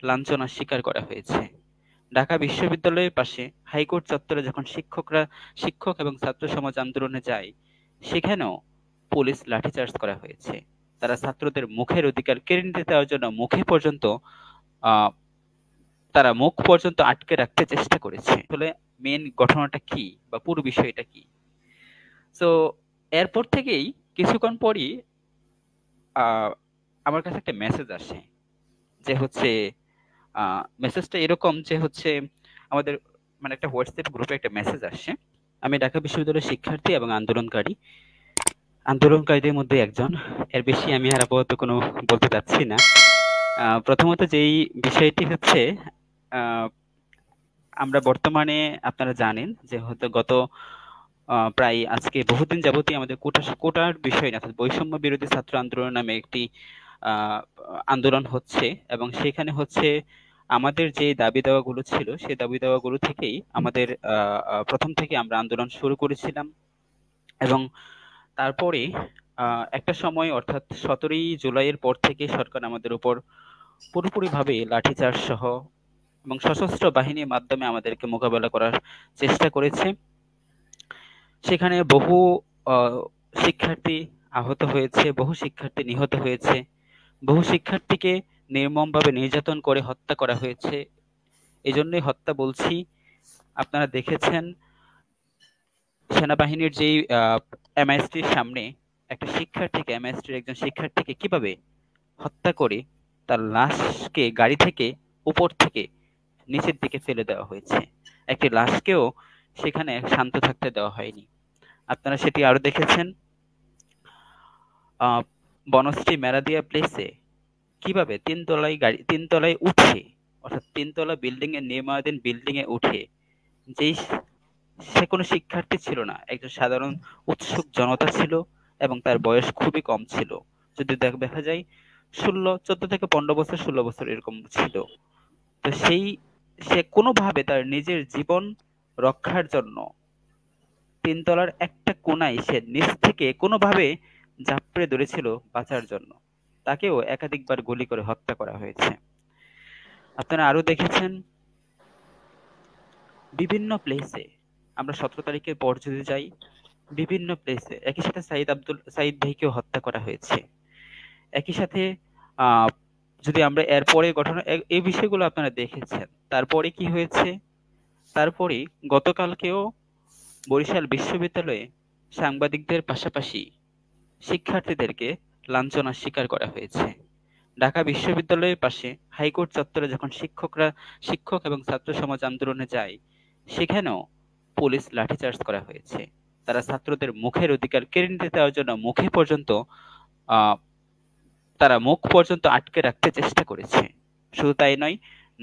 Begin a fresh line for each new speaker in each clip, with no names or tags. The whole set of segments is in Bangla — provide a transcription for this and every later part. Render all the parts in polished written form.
লাঞ্ছনার শিকার করা হয়েছে। ঢাকা বিশ্ববিদ্যালয়ের পাশে হাইকোর্ট চত্বরে যখন শিক্ষক এবং ছাত্র সমাজ আন্দোলনে যায়, সেখানেও পুলিশ লাঠিচার্জ করা হয়েছে। তারা ছাত্রদের মুখের অধিকার কেড়ে নিতে দেওয়ার জন্য আহ তারা মুখ পর্যন্ত আটকে রাখতে চেষ্টা করেছে। আসলে মেন ঘটনাটা কি বা পুরো বিষয়টা কি? তো এরপর থেকেই কিছুক্ষণ পরই আহ আমার কাছে একটা মেসেজ আসে, যে হচ্ছে মেসেজটা এরকম যে হচ্ছে আমাদের মানে একটা হোয়াটসঅ্যাপ গ্রুপে একটা মেসেজ আসছে। আমি ঢাকা বিশ্ববিদ্যালয়ের শিক্ষার্থী এবং আন্দোলনকারীদের মধ্যে একজন। এর বেশি আমি আর আপাতত কোনো বলতে চাচ্ছি না। প্রথমত যেই বিষয়টি হচ্ছে, আহ, আমরা বর্তমানে আপনারা জানেন যে হয়তো গত প্রায় আজকে বহুদিন যাবতীয় আমাদের কোটার বিষয় না, অর্থাৎ বৈষম্য বিরোধী ছাত্র আন্দোলন নামে একটি আহ, আন্দোলন হচ্ছে, এবং সেখানে হচ্ছে আমাদের যে দাবি দাওয়াগুলো ছিল সেই দাবি দাওয়াগুলো থেকেই আমাদের প্রথম থেকে আমরা আন্দোলন শুরু করেছিলাম। এবং তারপরে একটা সময় অর্থাৎ 17ই জুলাইয়ের পর থেকে সরকার আমাদের উপর পুরোপুরিভাবে লাঠিচার্জ সহ এবং সশস্ত্র বাহিনীর মাধ্যমে আমাদেরকে মোকাবেলা করার চেষ্টা করেছে। সেখানে বহু আহ, শিক্ষার্থী আহত হয়েছে, বহু শিক্ষার্থী নিহত হয়েছে, বহু শিক্ষার্থীকে নির্মমভাবে নির্যাতন করে হত্যা করা হয়েছে। এজন্যই হত্যা বলছি। আপনারা দেখেছেন সেনাবাহিনীর যেই এমআইএসটির সামনে এমআইএসটির একজন শিক্ষার্থীকে কিভাবে হত্যা করে তার লাশকে গাড়ি থেকে উপর থেকে নিচের দিকে ফেলে দেওয়া হয়েছে। একটি লাশকেও সেখানে শান্ত থাকতে দেওয়া হয়নি। আপনারা সেটি আরো দেখেছেন আহ বনশ্রী মেরাদিয়া প্লেসে কিভাবে তিনতলায় উঠে, অর্থাৎ তিনতলা বিল্ডিং এর নির্মাণাধীন বিল্ডিং এ উঠে, যেই সে কোনো শিক্ষার্থী ছিল না, একজন সাধারণ উৎসুক জনতা ছিল, এবং তার বয়স খুবই কম ছিল। যদি দেখা যায় 14 থেকে 15 বছর, 16 বছর এরকম ছিল। তো সে কোনোভাবে তার নিজের জীবন রক্ষার জন্য তিনতলার একটা কোনায় সে নিচ থেকে কোনোভাবে ঝাঁপড়ে ধরেছিল বাঁচার জন্য। তাকেও একাধিকবার গুলি করে হত্যা করা হয়েছে। আপনারা আরো দেখেছেন বিভিন্ন প্লেসে, আমরা 17 তারিখের পর যদি যাই, বিভিন্ন প্লেসে একই সাথে সাইদ ভাইকেও হত্যা করা হয়েছে। একই সাথে আহ যদি আমরা এরপরে ঘটনা এই বিষয়গুলো আপনারা দেখেছেন। তারপরে কি হয়েছে? তারপরে গতকালকেও বরিশাল বিশ্ববিদ্যালয়ে সাংবাদিকদের পাশাপাশি শিক্ষার্থীদেরকে লাঞ্ছনার শিকার করা হয়েছে। ঢাকা বিশ্ববিদ্যালয়ের পাশে হাইকোর্ট চত্বরে যখন শিক্ষক এবং ছাত্র সমাজ আন্দোলনে যায়, সেখানেও পুলিশ লাঠিচার্জ করা হয়েছে। তারা ছাত্রদের মুখের অধিকার কেড়ে নিতে দেওয়ার জন্য আহ তারা মুখ পর্যন্ত আটকে রাখতে চেষ্টা করেছে। শুধু তাই নয়,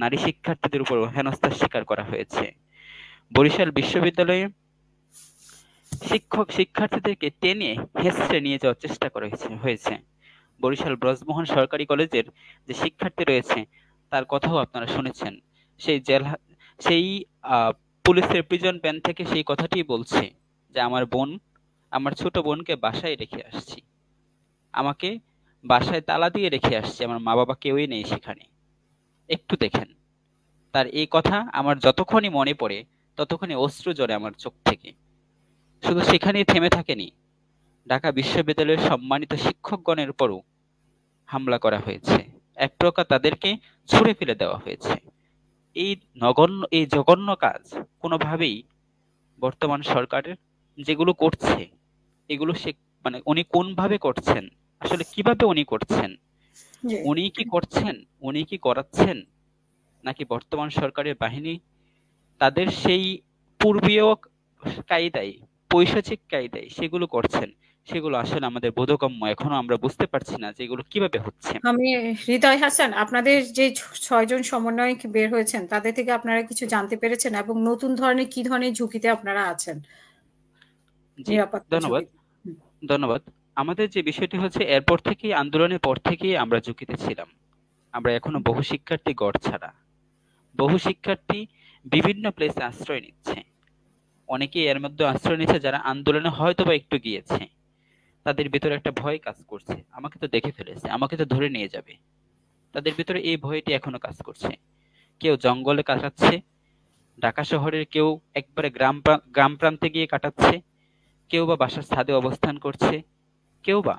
নারী শিক্ষার্থীদের উপর হেনস্থার শিকার করা হয়েছে। বরিশাল বিশ্ববিদ্যালয়ে শিক্ষার্থীদেরকে টেনে হেঁচড়ে নিয়ে যাওয়ার চেষ্টা করা হয়েছে। বরিশাল ব্রজমোহন সরকারি কলেজের যে শিক্ষার্থী রয়েছে তার কথাও আপনারা শুনেছেন। সেই জেল সেই আহ, পুলিশের প্রিজন ভ্যান থেকে সেই কথাটি বলছে যে আমার ছোট বোনকে বাসায় রেখে আসছি, আমাকে বাসায় তালা দিয়ে রেখে আসছি, আমার মা বাবা কেউই নেই সেখানে। একটু দেখেন, তার এই কথা আমার যতক্ষণই মনে পড়ে ততক্ষণই অশ্রু ঝরে আমার চোখ থেকে। শুধু সেখানেই থেমে থাকেনি, ঢাকা বিশ্ববিদ্যালয়ের সম্মানিত শিক্ষকগণের উপরও হামলা করা হয়েছে। এক প্রকার তাদেরকে ছুঁড়ে ফেলে দেওয়া হয়েছে। এই জঘন্য কাজ কোনোভাবেই বর্তমান সরকারের যেগুলো করছে, এগুলো সে মানে উনি কোনভাবে করছেন, আসলে কিভাবে উনি করছেন,
জি।
উনি কি করছেন, উনি কি করাচ্ছেন, নাকি বর্তমান সরকারের বাহিনী তাদের সেই পূর্বীয় কায়দায়, পৈশাচিক কায়দায় সেগুলো করছেন? সেগুলো আসলে আমাদের বোধগম্য এখনো আমরা বুঝতে পারছি না যে এগুলো কিভাবে হচ্ছে।
আমি হৃদয় হাসান, আপনাদের যে 6 জন সমন্বয়ক বের হয়েছেন তাদের থেকে আপনারা কিছু জানতে পেরেছেন এবং নতুন ধরনের কি ধরনের ঝুঁকিতে আপনারা আছেন?
জি,
নিরাপত্তা
ধন্যবাদ।
ঝুঁকি। হুম।
ধন্যবাদ। আমাদের যে বিষয়টি হচ্ছে, এরপর থেকেই, আন্দোলনের পর থেকেই আমরা ঝুঁকিতে ছিলাম। আমরা এখনো বহু শিক্ষার্থী গড় ছাড়া, বহু শিক্ষার্থী বিভিন্ন প্লেসে আশ্রয় নিচ্ছে। অনেকেই এর মধ্যে আশ্রয় নিচ্ছে যারা আন্দোলনে হয়তোবা একটু গিয়েছে, তাদের ভিতরে একটা ভয় কাজ করছে, আমাকে তো দেখে ফেলেছে, আমাকে তো ধরে নিয়ে যাবে। তাদের ভিতরে এই ভয়টি এখনো কাজ করছে। কেউ জঙ্গলে কাটাচ্ছে, ঢাকা শহরের কেউ একবারে গ্রাম প্রান্তে গিয়ে কাটাচ্ছে, কেউ বা বাসার ছাদে অবস্থান করছে, কেউ বা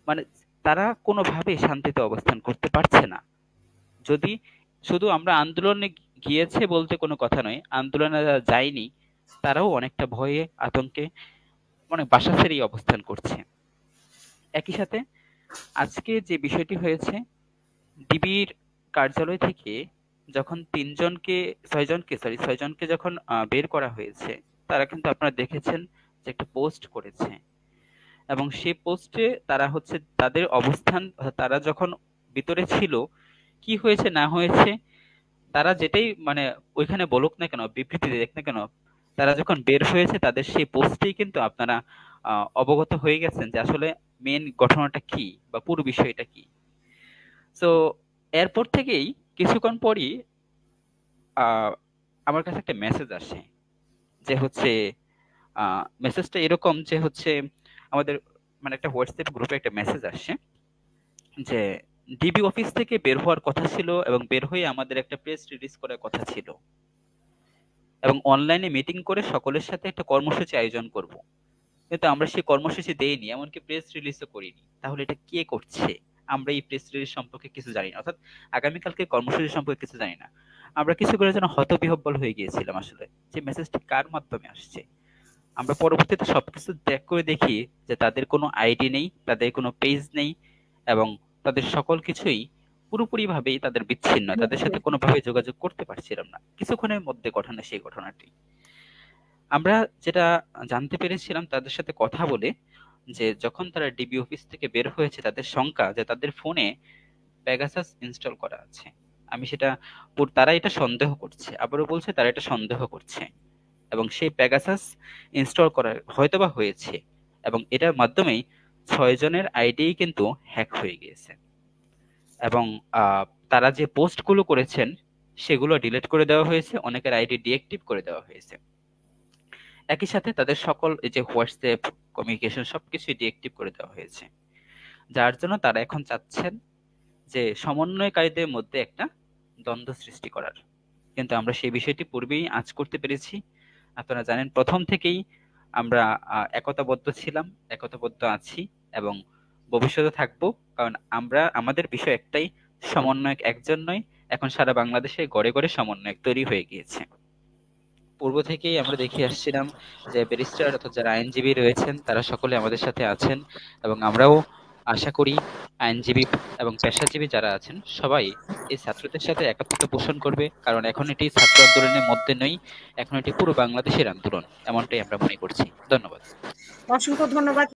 মানে তারা কোনোভাবেই শান্তিতে অবস্থান করতে পারছে না। যদি শুধু আমরা আন্দোলনে গিয়েছে বলতে কোনো কথা নয়, আন্দোলনে যারা যায়নি তারাও অনেকটা ভয়ে আতঙ্কে বাসা ছেড়েই অবস্থান করছে। একই সাথে আজকে যে বিষয়টি হয়েছে, ডিবির কার্যালয় থেকে যখন 6জনকে যখন বের করা হয়েছে, তারা কিন্তু আপনারা দেখেছেন যে একটা পোস্ট করেছে, এবং সেই পোস্টে তারা হচ্ছে তাদের অবস্থান, তারা যখন ভিতরে ছিল কি হয়েছে না হয়েছে, তারা যেটাই ওইখানে বলুক না কেন, বিবৃতি দেখ না কেন, তারা যখন বের হয়েছে তাদের সেই পোস্টেই কিন্তু আপনারা অবগত হয়ে গেছেন যে আসলে মেন ঘটনাটা কি বা পুরো বিষয়টা কি। তো এরপর থেকেই কিছুক্ষণ পরই আহ, আমার কাছে একটা মেসেজ আসে, যে হচ্ছে মেসেজটা এরকম যে হচ্ছে আমাদের একটা হোয়াটসঅ্যাপ গ্রুপে একটা মেসেজ আসে যে ডিবি অফিস থেকে বের হওয়ার কথা ছিল এবং বের হয়ে আমাদের একটা প্রেস রিলিজ করার কথা ছিল, এবং অনলাইনে মিটিং করে সকলের সাথে একটা কর্মসূচি আয়োজন করব। কিন্তু আমরা সেই কর্মসূচি দেইনি, এমনকি প্রেস রিলিজও করিনি। তাহলে এটা কে করছে? আমরা এই প্রেস রিলিজ সম্পর্কে কিছু জানি না, অর্থাৎ আগামীকালকে কর্মসূচি সম্পর্কে কিছু জানি না। আমরা কিছু করে যেন হতবিহ্বল হয়ে গিয়েছিলাম আসলে, যে মেসেজটি কার মাধ্যমে আসছে। আমরা পরবর্তীতে সবকিছু চেক করে দেখি যে তাদের কোনো আইডি নেই, তাদের কোনো পেজ নেই, এবং তাদের সকল কিছুই পুরোপুরি ভাবেই তাদের বিচ্ছিন্ন, তাদের সাথে কোনোভাবে যোগাযোগ করতে পারছিলাম না। কিছুক্ষণের মধ্যে ঘটনা সেই ঘটনাটি আমরা যেটা জানতে পেরেছিলাম তাদের সাথে কথা বলে, যে যখন তারা ডিবি অফিস থেকে বের হয়েছে তাদের শঙ্কা যে তাদের ফোনে পেগাসাস ইনস্টল করা আছে। আমি সেটা তারা এটা সন্দেহ করছে, আবারও বলছে তারা এটা সন্দেহ করছে, এবং সেই পেগাসাস ইনস্টল করা হয়তোবা হয়েছে, এবং এটার মাধ্যমেই 6জনের আইডি কিন্তু হ্যাক হয়ে গিয়েছে, এবং তারা যে পোস্টগুলো করেছেন সেগুলো ডিলিট করে দেওয়া হয়েছে, অনেকের আইডি ডিএক্টিভ করে দেওয়া হয়েছে। একই সাথে তাদের সকল এই যে হোয়াটসঅ্যাপ কমিউনিকেশন সবকিছু ডিএক্টিভ করে দেওয়া হয়েছে, যার জন্য তারা এখন চাচ্ছেন যে সমন্বয়কারীদের মধ্যে একটা দ্বন্দ্ব সৃষ্টি করার। কিন্তু আমরা সেই বিষয়টি পূর্বেই আঁচ করতে পেরেছি। আপনারা জানেন প্রথম থেকেই আমরা একতাবদ্ধ ছিলাম, একতাবদ্ধ আছি, এবং ভবিষ্যতে থাকবো। কারণ আমাদের বিষয় একটাই, সমন্বয়ক একজন নয়, এখন সারা বাংলাদেশে ঘরে ঘরে সমন্বয়ক তৈরি হয়ে গিয়েছে। পূর্ব থেকেই আমরা দেখে আসছিলাম যে ব্যারিস্টার অর্থাৎ যারা আইনজীবী রয়েছেন তারা সকলে আমাদের সাথে আছেন, এবং আমরাও আশা করি আইনজীবী এবং পেশাজীবী যারা আছেন সবাই এই ছাত্রদের সাথে একাত্মতা পোষণ করবে। কারণ এখন এটি ছাত্র আন্দোলনের মধ্যে নয়, এখন এটি পুরো বাংলাদেশের আন্দোলন, এমনটাই আমরা মনে করছি। ধন্যবাদ।
অসংখ্য ধন্যবাদ।